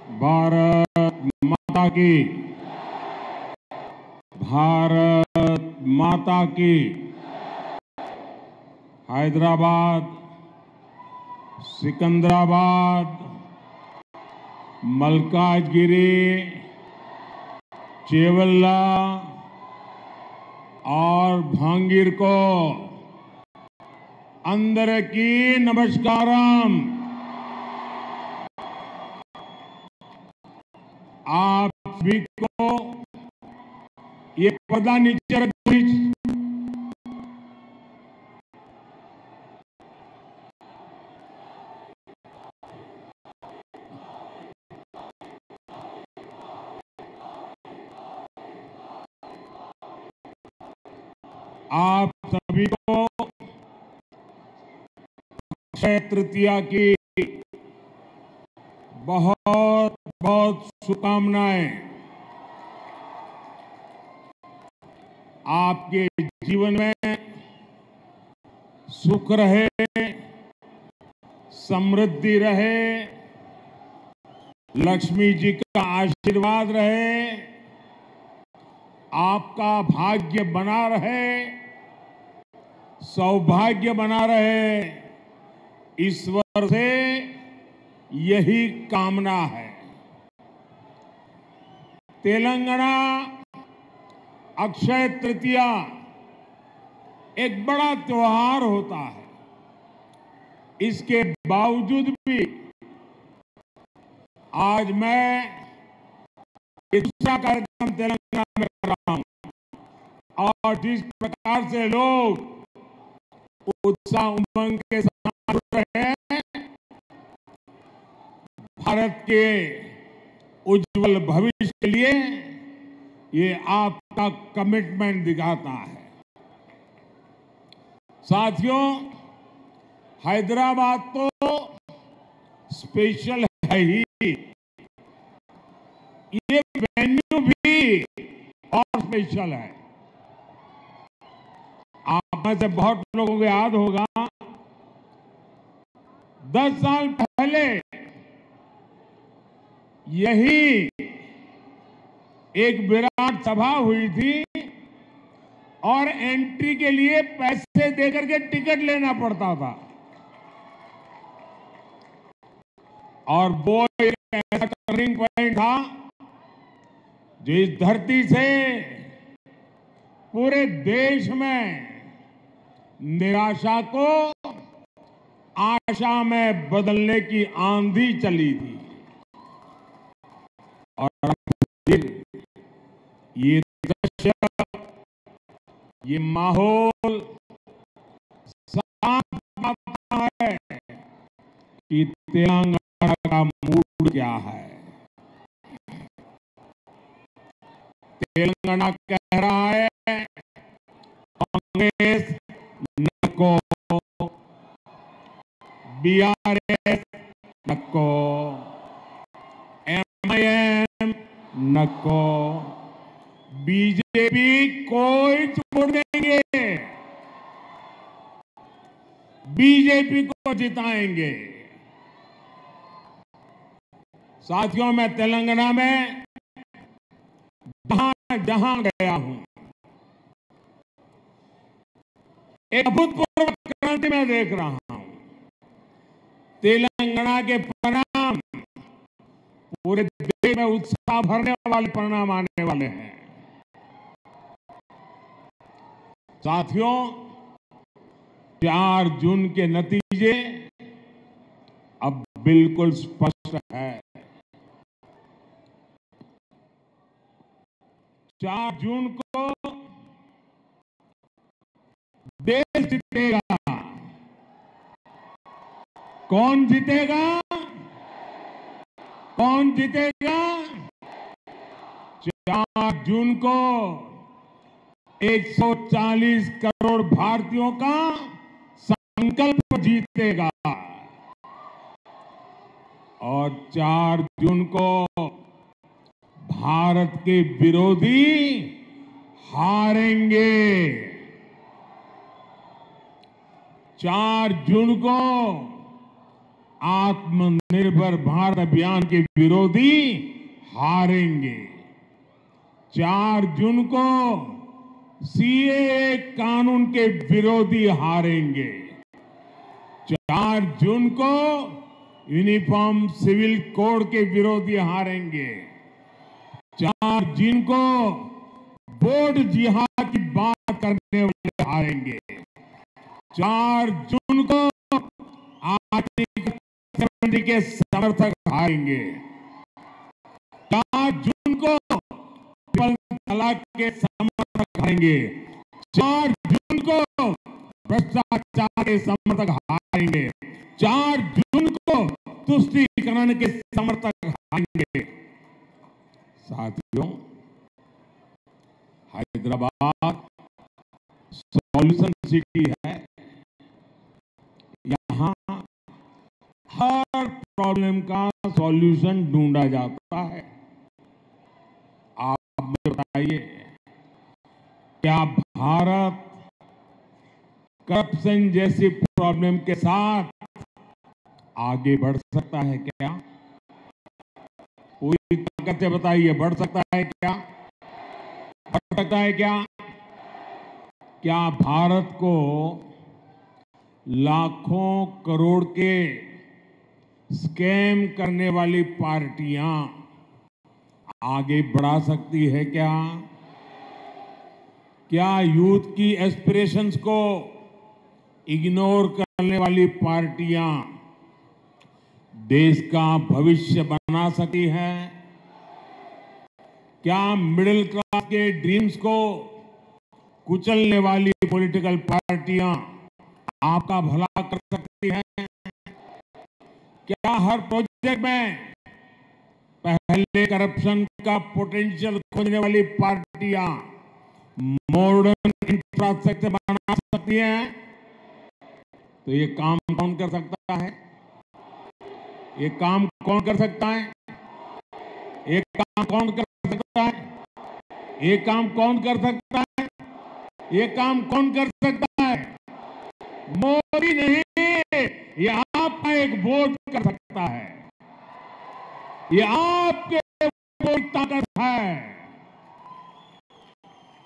भारत माता की, भारत माता की। हैदराबाद, सिकंदराबाद, मलकाजगिरी, चेवल्ला और भांगीर को अंदरकी नमस्कारम। आप सभी को ये पर्दा नीचे रख दीजिए। आप सभी को अक्षय तृतीया की बहुत बहुत शुभकामनाएं। आपके जीवन में सुख रहे, समृद्धि रहे, लक्ष्मी जी का आशीर्वाद रहे, आपका भाग्य बना रहे, सौभाग्य बना रहे, ईश्वर से यही कामना है। तेलंगाना अक्षय तृतीया एक बड़ा त्योहार होता है। इसके बावजूद भी आज मैं एक दूसरा कार्यक्रम तेलंगाना में कर रहा हूं और जिस प्रकार से लोग उत्साह उमंग के साथ जुड़ रहे हैं, भारत के उज्जवल भविष्य के लिए ये आपका कमिटमेंट दिखाता है। साथियों, हैदराबाद तो स्पेशल है ही, ये वेन्यू भी और स्पेशल है। आप में से बहुत लोगों को याद होगा 10 साल पहले यही एक विराट सभा हुई थी और एंट्री के लिए पैसे देकर के टिकट लेना पड़ता था। और वो एक ऐसा टर्निंग पॉइंट था जो इस धरती से पूरे देश में निराशा को आशा में बदलने की आंधी चली थी। और ये दृश्य, ये माहौल साफ बताता है कि तेलंगाना का मूड क्या है। तेलंगाना कह रहा है कांग्रेस नको, बीआरएस नको, एमआईएम नको, बीजेपी कोई छोड़ देंगे, बीजेपी को जिताएंगे। साथियों, मैं तेलंगाना में जहां जहां गया हूं, एक अभूतपूर्व क्रांति मैं देख रहा हूं। तेलंगाना के परिणाम पूरे देश में उत्साह भरने वाले परिणाम आने वाले हैं। साथियों, 4 जून के नतीजे अब बिल्कुल स्पष्ट है। 4 जून को देश जीतेगा। कौन जीतेगा? कौन जीतेगा? 4 जून को 140 करोड़ भारतीयों का संकल्प जीतेगा। और 4 जून को भारत के विरोधी हारेंगे। 4 जून को आत्मनिर्भर भारत अभियान के विरोधी हारेंगे। 4 जून को सीएए कानून के विरोधी हारेंगे। 4 जून को यूनिफॉर्म सिविल कोड के विरोधी हारेंगे। 4 जून को बोर्ड जिहाद की बात करने वाले हारेंगे। 4 जून को आर्टिकल 70 के समर्थक हारेंगे। 4 जून को ट्रिपल तलाक के समर्थक हारेंगे। 4 जून को भ्रष्टाचार के समर्थक हारेंगे। 4 जून को तुष्टीकरण के समर्थक हारेंगे। साथियों, हैदराबाद सॉल्यूशन सिटी है। यहां हर प्रॉब्लम का सॉल्यूशन ढूंढा जाता है। आप मुझे बताइए, क्या भारत करप्शन जैसी प्रॉब्लम के साथ आगे बढ़ सकता है क्या? पूरी ताकत से बताइए, बढ़ सकता है क्या? बढ़ सकता है क्या? क्या भारत को लाखों करोड़ के स्कैम करने वाली पार्टियां आगे बढ़ा सकती है क्या? क्या यूथ की एस्पिरेशंस को इग्नोर करने वाली पार्टियां देश का भविष्य बना सकती है? क्या मिडिल क्लास के ड्रीम्स को कुचलने वाली पॉलिटिकल पार्टियां आपका भला कर सकती हैं? क्या हर प्रोजेक्ट में पहले करप्शन का पोटेंशियल खोजने वाली पार्टियां मॉडर्न इंफ्रास्ट्रक्चर बना सकती हैं? तो ये काम कौन कर सकता है? ये काम कौन कर सकता है? ये काम कौन कर सकता है? ये काम कौन कर सकता है? ये काम कौन कर सकता है? मोदी नहीं, ये आपका एक वोट कर सकता है। ये आपके वोट की ताकत है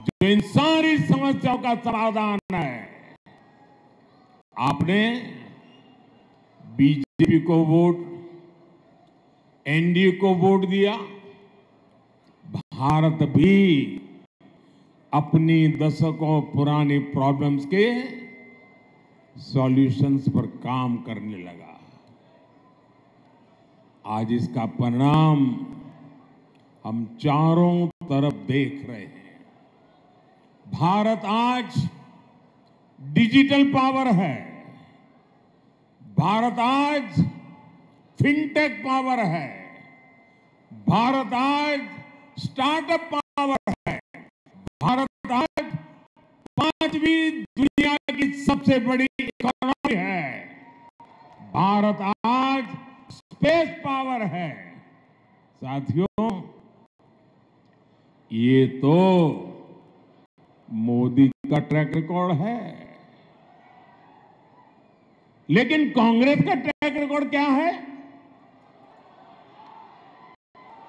जो इन सारी समस्याओं का समाधान है। आपने बीजेपी को वोट, एनडीए को वोट दिया। भारत भी अपनी दशकों पुरानी प्रॉब्लम्स के सॉल्यूशंस पर काम करने लगा। आज इसका परिणाम हम चारों तरफ देख रहे हैं। भारत आज डिजिटल पावर है। भारत आज फिनटेक पावर है। भारत आज स्टार्टअप पावर है। भारत आज 5वीं दुनिया की सबसे बड़ी इकोनॉमी है। भारत आज स्पेस पावर है। साथियों, ये तो मोदी का ट्रैक रिकॉर्ड है। लेकिन कांग्रेस का ट्रैक रिकॉर्ड क्या है?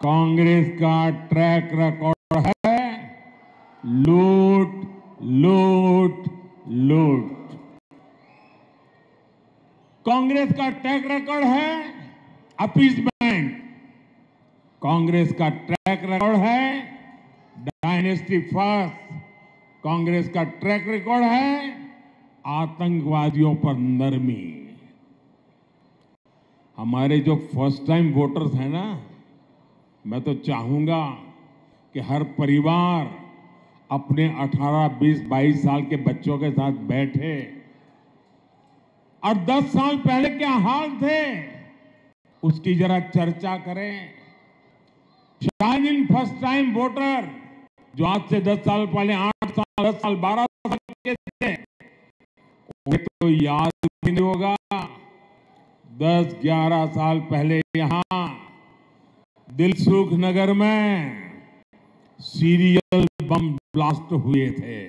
कांग्रेस का ट्रैक रिकॉर्ड है लूट, लूट, लूट। कांग्रेस का ट्रैक रिकॉर्ड है अपीसमेंट। कांग्रेस का ट्रैक रिकॉर्ड है डायनेस्टी फर्स्ट। कांग्रेस का ट्रैक रिकॉर्ड है आतंकवादियों पर नरमी। हमारे जो फर्स्ट टाइम वोटर्स हैं ना, मैं तो चाहूंगा कि हर परिवार अपने 18, 20, 22 साल के बच्चों के साथ बैठे और 10 साल पहले क्या हाल थे उसकी जरा चर्चा करें। शायद इन फर्स्ट टाइम वोटर जो आज से 10 साल पहले 8 साल, 10 साल, 12 साल के थे, उन्हें तो याद भी नहीं होगा 10, 11 साल पहले यहां दिलसुख नगर में सीरियल बम ब्लास्ट हुए थे।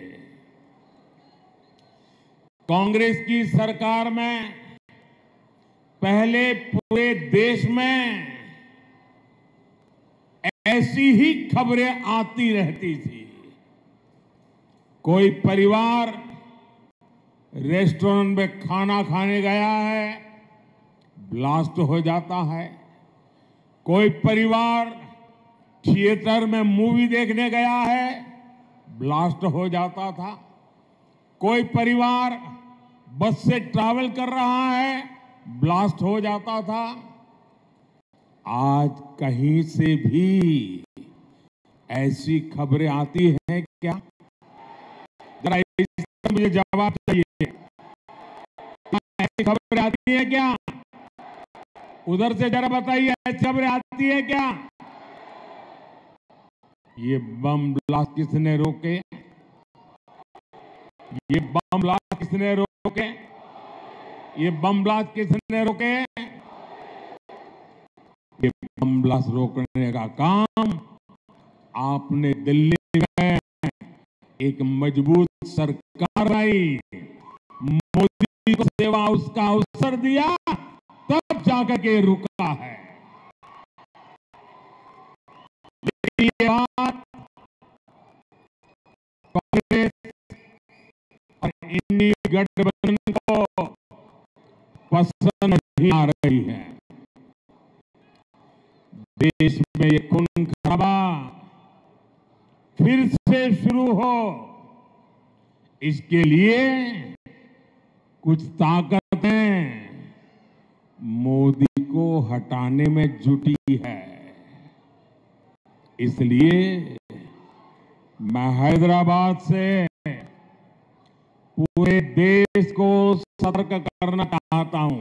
कांग्रेस की सरकार में पहले पूरे देश में ऐसी ही खबरें आती रहती थी। कोई परिवार रेस्टोरेंट में खाना खाने गया है, ब्लास्ट हो जाता है। कोई परिवार थिएटर में मूवी देखने गया है, ब्लास्ट हो जाता था। कोई परिवार बस से ट्रैवल कर रहा है, ब्लास्ट हो जाता था। आज कहीं से भी ऐसी खबरें आती हैं क्या? जरा इसका मुझे जवाब चाहिए। ऐसी खबरें आती है क्या? उधर से जरा बताइए, ऐसी खबरें आती है क्या? ये बम ब्लास्ट किसने रोके? ये बम ब्लास्ट किसने रोके? ये बम ब्लास्ट किसने रोके? ये बम ब्लास्ट रोकने का काम आपने दिल्ली में एक मजबूत सरकार लाई, मोदी को सेवा उसका अवसर दिया, तब जाकर के रुका है। लेकिन ये बात कांग्रेस और इंडी गठबंधन को पसंद नहीं आ रही है। देश में ये खून खराबा फिर से शुरू हो, इसके लिए कुछ ताकतें मोदी को हटाने में जुटी है। इसलिए मैं हैदराबाद से पूरे देश को सतर्क करना चाहता हूं।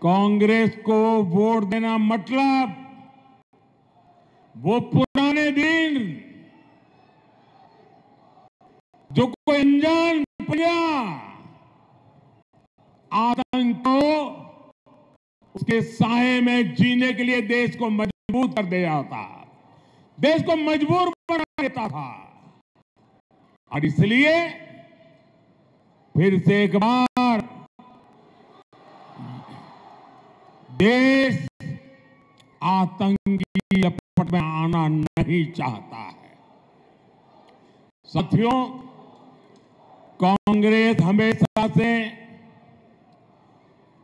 कांग्रेस को वोट देना मतलब वो पुराने दिन जो कोई अनजान प्रजा आतंक को उसके साए में जीने के लिए देश को मजबूर कर दिया था, देश को मजबूर बना देता था। और इसलिए फिर से एक बार देश आतंकी लपट में आना नहीं चाहता है। साथियों, कांग्रेस हमेशा से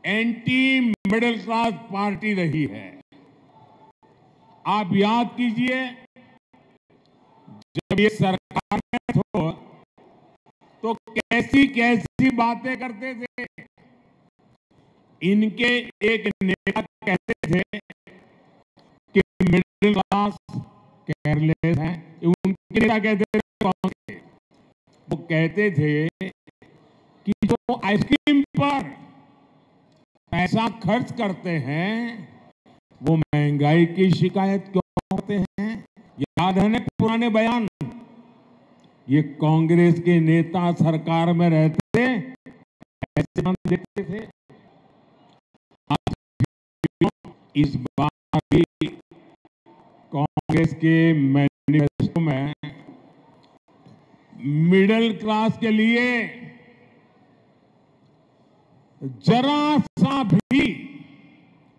एंटी मिडिल क्लास पार्टी रही है। आप याद कीजिए, जब ये सरकार में तो कैसी कैसी बातें करते थे। इनके एक नेता कहते थे कि मिडिल क्लास केयरलेस है। उनके नेता कहते थे, वो कहते थे कि जो आइसक्रीम पर पैसा खर्च करते हैं वो महंगाई की शिकायत क्यों करते हैं? याद है ना पुराने बयान? ये कांग्रेस के नेता सरकार में रहते ऐसे बयान देते थे। इस बार भी कांग्रेस के मैनिफेस्टो में मिडिल क्लास के लिए जरा सा भी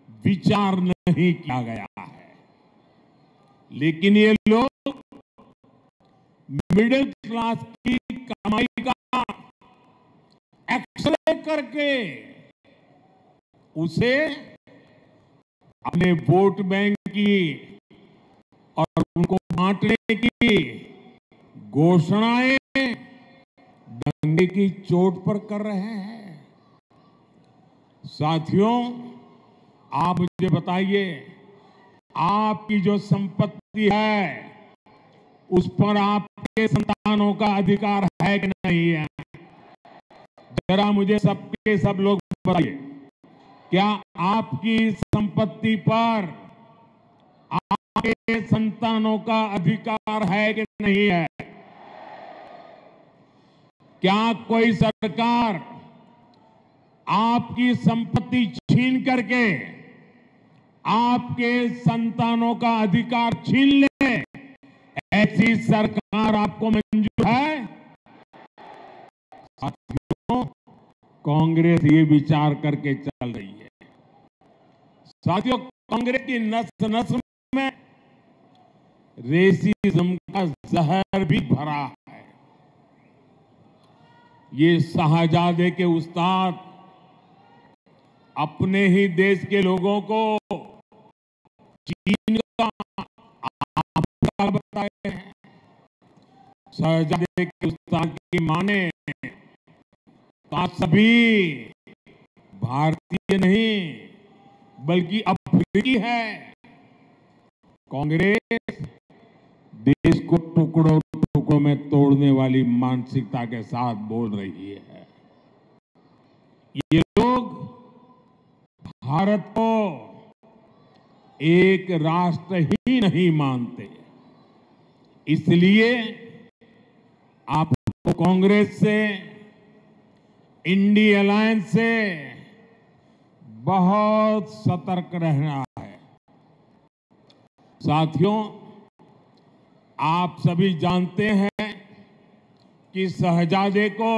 विचार नहीं किया गया है। लेकिन ये लोग मिडिल क्लास की कमाई का एक्सरे करके उसे अपने वोट बैंक की और उनको बांटने की घोषणाएं दंगे की चोट पर कर रहे हैं। साथियों, आप मुझे बताइए, आपकी जो संपत्ति है उस पर आपके संतानों का अधिकार है कि नहीं है? जरा मुझे सबके सब लोग बताइए, क्या आपकी संपत्ति पर आपके संतानों का अधिकार है कि नहीं है? क्या कोई सरकार आपकी संपत्ति छीन करके आपके संतानों का अधिकार छीन ले, ऐसी सरकार आपको मंजूर है? साथियों, कांग्रेस ये विचार करके चल रही है। साथियों, कांग्रेस की नस नस में रेसिज्म का जहर भी भरा है। ये शाहजादे के उस्ताद अपने ही देश के लोगों को चीन का आपका बताए हैं। शाहजादे के उस्ताद की माने तो सभी भारतीय नहीं बल्कि अफ्रीकी है। कांग्रेस देश को टुकड़ों टुकड़ों में तोड़ने वाली मानसिकता के साथ बोल रही है। ये लोग भारत को एक राष्ट्र ही नहीं मानते। इसलिए आपको कांग्रेस से, इंडी अलायंस से बहुत सतर्क रहना है। साथियों, आप सभी जानते हैं कि शहजादे को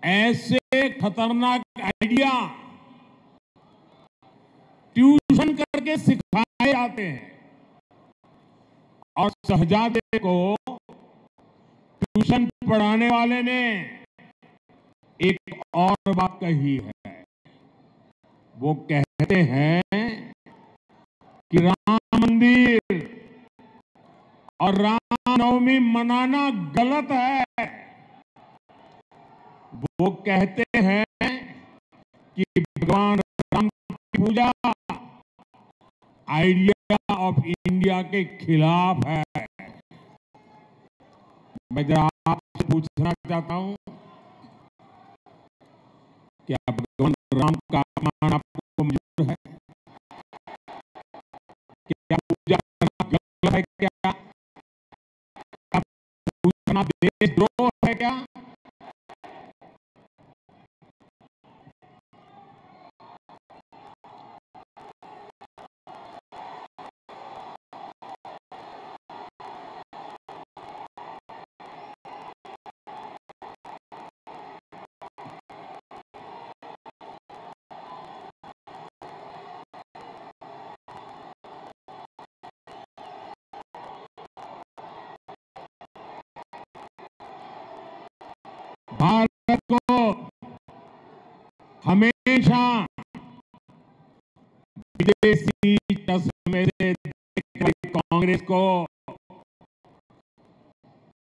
ऐसे खतरनाक आइडिया ट्यूशन करके सिखाए जाते हैं और शहजादे को ट्यूशन पढ़ाने वाले ने एक और बात कही है। वो कहते हैं कि राम मंदिर और रामनवमी मनाना गलत है। वो कहते हैं कि भगवान राम की पूजा आइडिया ऑफ इंडिया के खिलाफ है। मैं जरा आपसे पूछना चाहता हूं, क्या भगवान राम का अपमान आपको मंजूर है? क्या पूजा करना गलत है? क्या पूजना देशद्रोह है? क्या भारत को हमेशा विदेशी चश्मे से देखकर कांग्रेस को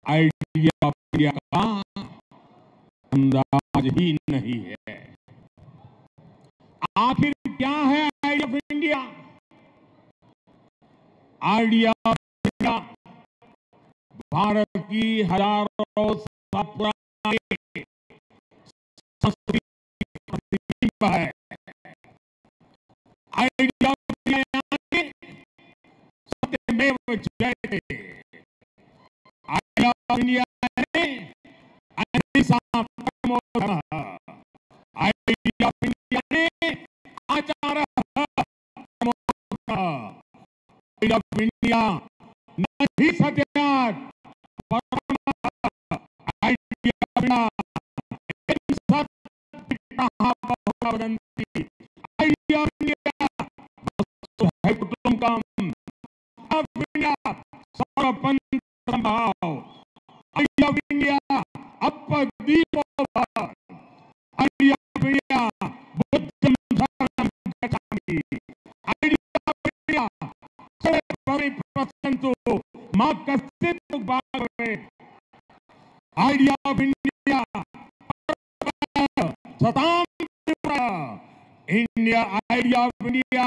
आइडिया ऑफ इंडिया का अंदाज ही नहीं है। आखिर क्या है idea of India? Idea of India Bharat की हजारों साल पुरानी संस्कृति है। आइडिया ऑफ इंडिया सत्यमेव जयते। आइडिया ऑफ इंडिया अहिंसा परमो धर्मः। आइडिया ऑफ इंडिया ने आचार्य परमो धर्मः। आइडिया ऑफ इंडिया न ही सत्याग्रह परमः। आइडिया ऑफ इंडिया वदन्ति। आइडिया ऑफ इंडिया कुटुम्बकम। ऑफ इंडिया सर्वपंथ संभाव। आइडिया ऑफ इंडिया अपदीपो भव। आइडिया ऑफ इंडिया बुद्धं शरणं गच्छामि। आइडिया ऑफ इंडिया सर्वे परिप्रश्यन्तु मा कश्चित् दुर्भाग्यः। आइडिया ऑफ इंडिया सताम इंडिया। आइडिया ऑफ इंडिया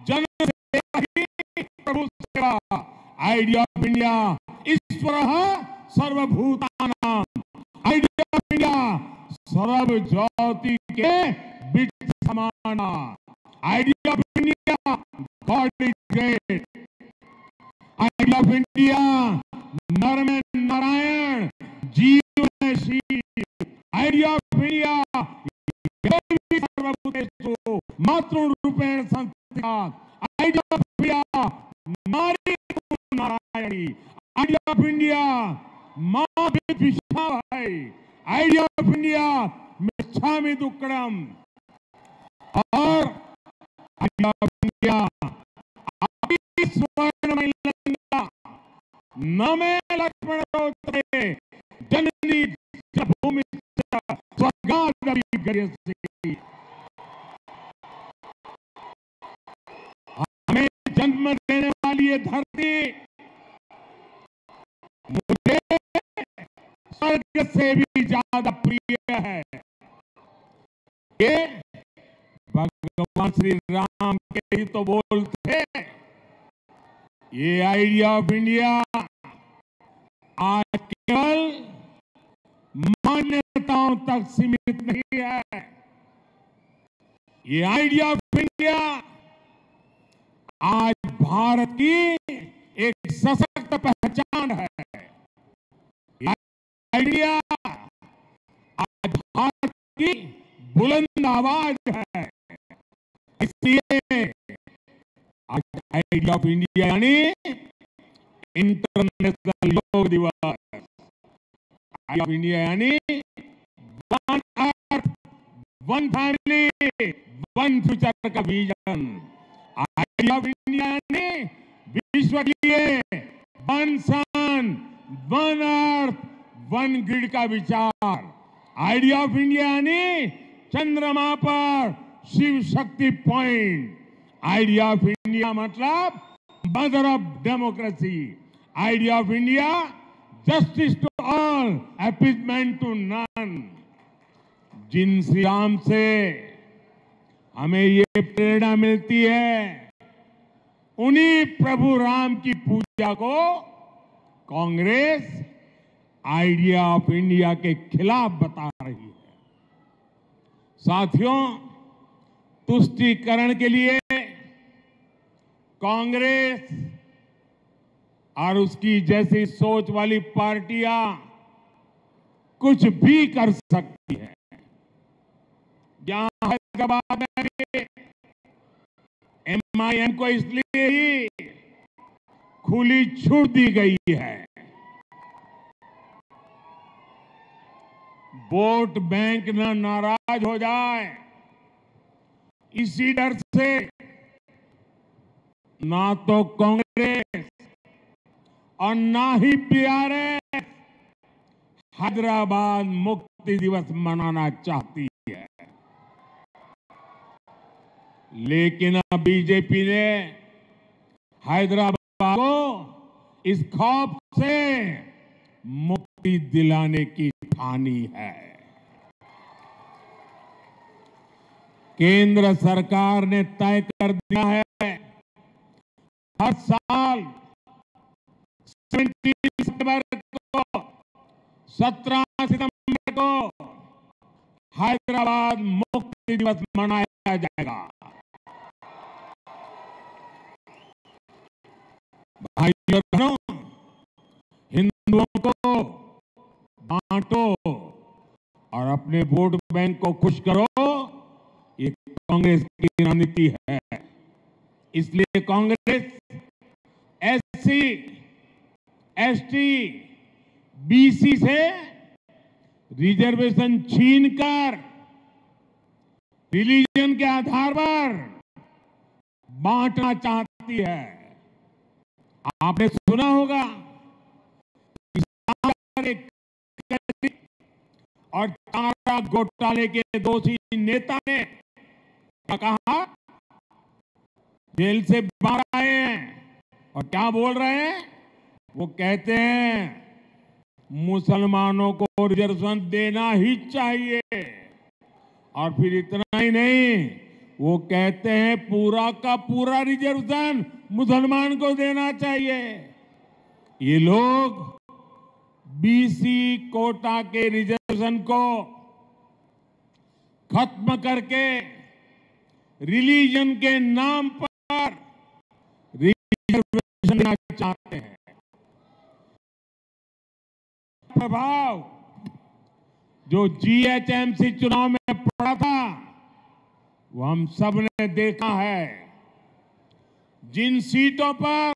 जन सेवा ही प्रभु सेवा। आइडिया ऑफ इंडिया ईश्वरः सर्वभूतानां। आइडिया ऑफ इंडिया सर्व जाति के बीच समान। Idea of India God is great. Idea of India नर में नारायण, जीव में शिव। आइडिया ऑफ इंडिया सर्वभूतेषु मातृरूपेण संस्थिता। आइडिया ऑफ इंडिया नारी नारायणी। आइडिया ऑफ इंडिया मां विद्विषा है। आइडिया ऑफ इंडिया पृच्छामि दुक्कडम और इंडिया स्वर्णमयलंगा नमे लक्ष्मणोत्तरे जननी भूमि स्वर्गादपि गरीयसी। हमें जन्म देने वाली ये धरती मुझे स्वर्ग से भी ज्यादा प्रिय है। ये भगवान श्री राम के ही तो बोल थे। ये आइडिया ऑफ इंडिया आज केवल मान्यताओं तक सीमित नहीं है। ये आइडिया ऑफ इंडिया आज भारत की एक सशक्त पहचान है। ये आइडिया आज भारत की बुलंद आवाज है। इसलिए आज आइडिया ऑफ इंडिया यानी इंटरनेशनल योग दिवस, आइडिया ऑफ इंडिया यानी one earth, one family, one future का विजन। आइडिया ऑफ इंडिया यानी विश्व के लिए वन सन, वन अर्थ, वन ग्रिड का विचार। आइडिया ऑफ इंडिया यानी चंद्रमा पर Shiv Shakti point. Idea of India मतलब mother of democracy. Idea of India justice to all, appeasement to none. जिन श्री राम से हमें ये प्रेरणा मिलती है, उन्हीं प्रभु राम की पूजा को कांग्रेस आइडिया ऑफ इंडिया के खिलाफ बता रही है। साथियों, तुष्टीकरण के लिए कांग्रेस और उसकी जैसी सोच वाली पार्टियां कुछ भी कर सकती है। यहां हैदराबाद में भी MIM को इसलिए ही खुली छूट दी गई है। वोट बैंक न नाराज हो जाए, इसी डर से ना तो कांग्रेस और ना ही बीआरएस हैदराबाद मुक्ति दिवस मनाना चाहती है। लेकिन अब बीजेपी ने हैदराबाद को इस खौफ से मुक्ति दिलाने की ठानी है। केंद्र सरकार ने तय कर दिया है, हर साल 17 सितंबर को, 17 सितंबर को हैदराबाद मुक्ति दिवस मनाया जाएगा। भाइयों और बहनों, हिंदुओं को बांटो और अपने वोट बैंक को खुश करो, ये कांग्रेस की रणनीति है। इसलिए कांग्रेस SC, ST, BC से रिजर्वेशन छीनकर रिलीजन के आधार पर बांटना चाहती है। आपने सुना होगा और चारा घोटाले के दोषी नेता ने क्या कहा, जेल से बाहर आए हैं और क्या बोल रहे हैं, वो कहते हैं मुसलमानों को रिजर्वेशन देना ही चाहिए। और फिर इतना ही नहीं, वो कहते हैं पूरा का पूरा रिजर्वेशन मुसलमान को देना चाहिए। ये लोग BC कोटा के रिजर्वेशन को खत्म करके रिलीजन के नाम पर रिजर्वेशन देना चाहते हैं। प्रभाव जो GHMC चुनाव में पड़ा था, वो हम सब ने देखा है। जिन सीटों पर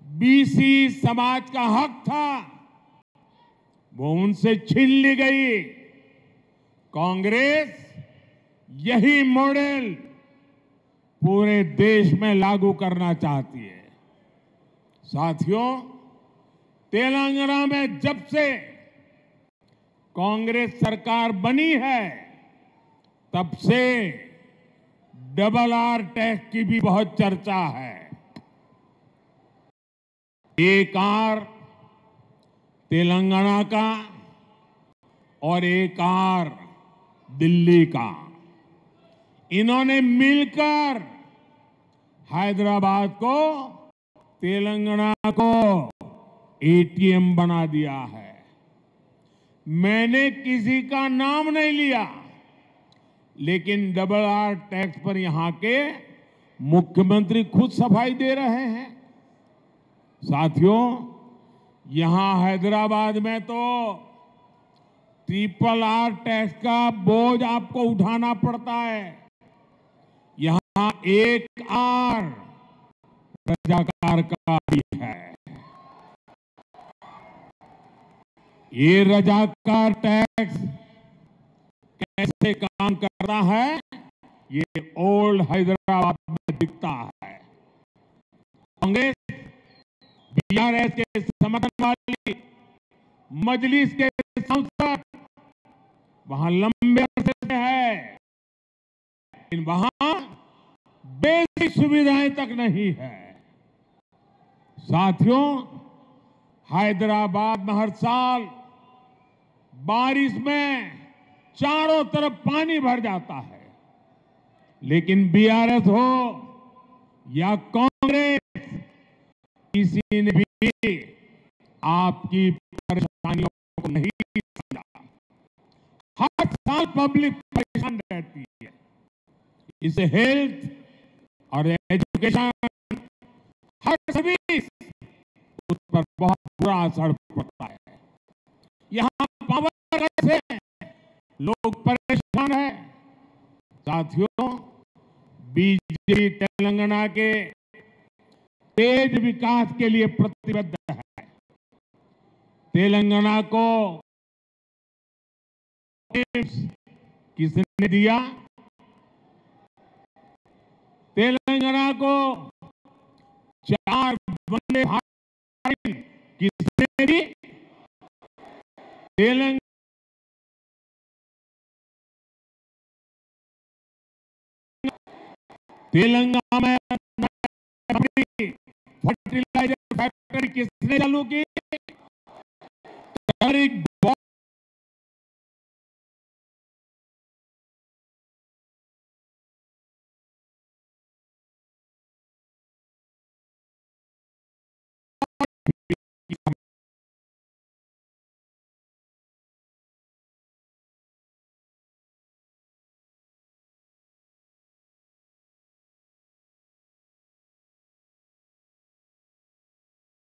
BC समाज का हक था, वो उनसे छीन ली गई। कांग्रेस यही मॉडल पूरे देश में लागू करना चाहती है। साथियों, तेलंगाना में जब से कांग्रेस सरकार बनी है तब से डबल आर टैक्स की भी बहुत चर्चा है। एक आर तेलंगाना का और एक आर दिल्ली का, इन्होंने मिलकर हैदराबाद को, तेलंगाना को एटीएम बना दिया है। मैंने किसी का नाम नहीं लिया, लेकिन डबल आर टैक्स पर यहां के मुख्यमंत्री खुद सफाई दे रहे हैं। साथियों, यहां हैदराबाद में तो ट्रिपल आर टैक्स का बोझ आपको उठाना पड़ता है। यहां एक आर रजाकार का भी है। ये रजाकार टैक्स कैसे काम करता है, ये ओल्ड हैदराबाद में दिखता है। कांग्रेस बीआरएस के समर्थन वाली मजलिस के सांसद वहां लंबे अरसे से है, लेकिन वहां बेसिक सुविधाएं तक नहीं है। साथियों, हैदराबाद में हर साल बारिश में चारों तरफ पानी भर जाता है, लेकिन बीआरएस हो या कांग्रेस, किसी ने भी आपकी परेशानियों को नहीं समझा। हर साल पब्लिक परेशान रहती है। इससे हेल्थ और एजुकेशन, हर सर्विस, उस पर बहुत बुरा असर पड़ता है। यहां पावर से लोग परेशान हैं। साथियों, बीजेपी तेलंगाना के तेज विकास के लिए प्रतिबद्ध है। तेलंगाना को किसने दिया? तेलंगाना को 4 वंदे भारत किसने दी? तेलंगाना में फर्टिलाइजर फैक्ट्री किसने चालू की?